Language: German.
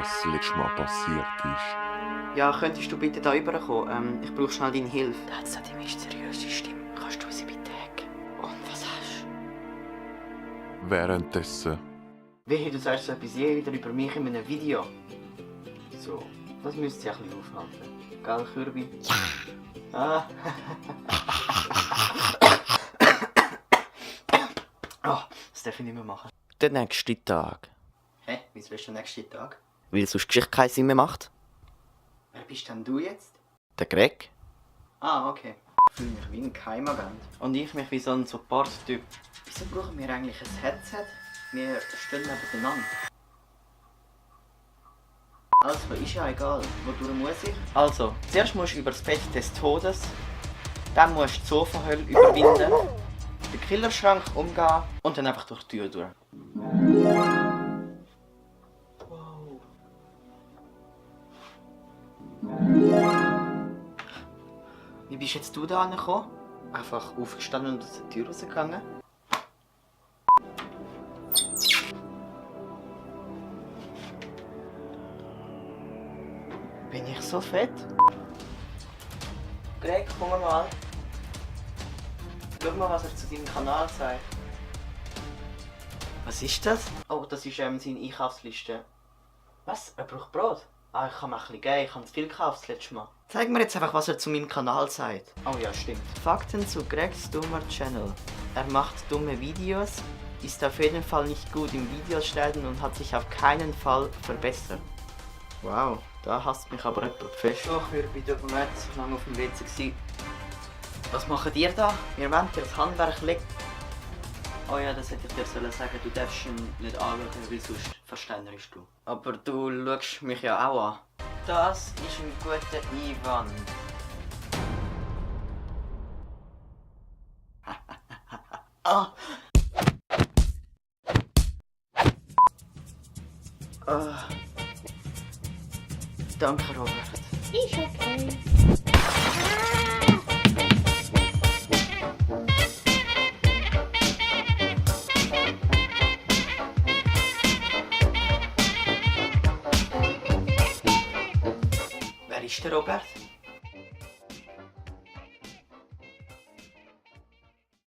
was das letzte Mal passiert ist. Ja, könntest du bitte da rüberkommen? Ich brauche schnell deine Hilfe. Da hat so die mysteriöse Stimme. Kannst du sie bitte hacken? Und was hast du? Währenddessen Wehe, du sagst so etwas je wieder über mich in einem Video. So, das müsste sich ein bisschen aufhalten. Gell, Kirby? Ja. Ah. Oh, das darf ich nicht mehr machen. Der nächste Tag. Hä? Wieso ist der nächste Tag? Weil sonst Geschichte keinen Sinn mehr macht. Wer bist denn du jetzt? Der Greg. Ah, okay. Ich fühle mich wie ein Geheimagent. Und ich mich wie so ein Support-Typ. Wieso brauchen wir eigentlich ein Headset? Wir stehen nebeneinander. Also, ist ja egal. Wodurch muss ich? Also, zuerst musst du über das Bett des Todes. Dann musst du die Sofahölle überwinden. Den Killerschrank umgehen und dann einfach durch die Tür durch. Wow. Wie bist jetzt du da angekommen? Einfach aufgestanden und aus der Tür rausgegangen? Bin ich so fett? Greg, komm mal. Schau mal, was er zu deinem Kanal sagt. Was ist das? Oh, das ist seine Einkaufsliste. Was? Er braucht Brot? Ah, ich kann mir ein bisschen geben. Ich habe zu viel gekauft das letzte Mal. Zeig mir jetzt einfach, was er zu meinem Kanal sagt. Oh ja, stimmt. Fakten zu Gregs dummer Channel. Er macht dumme Videos, ist auf jeden Fall nicht gut im Videoschneiden und hat sich auf keinen Fall verbessert. Wow, da hasst mich aber jemand fest. Ach, wir bin doch nicht so lange auf dem WC gewesen. Was macht ihr da? Wir wollen dir das Handwerk legen. Oh ja, das hätte ich dir sagen sollen. Du darfst ihn nicht anschauen, weil sonst verständigst du. Aber du schaust mich ja auch an. Das ist ein guter Einwand. Ah. Ah. Danke, Robert. Ist okay. Wer ist der Robert?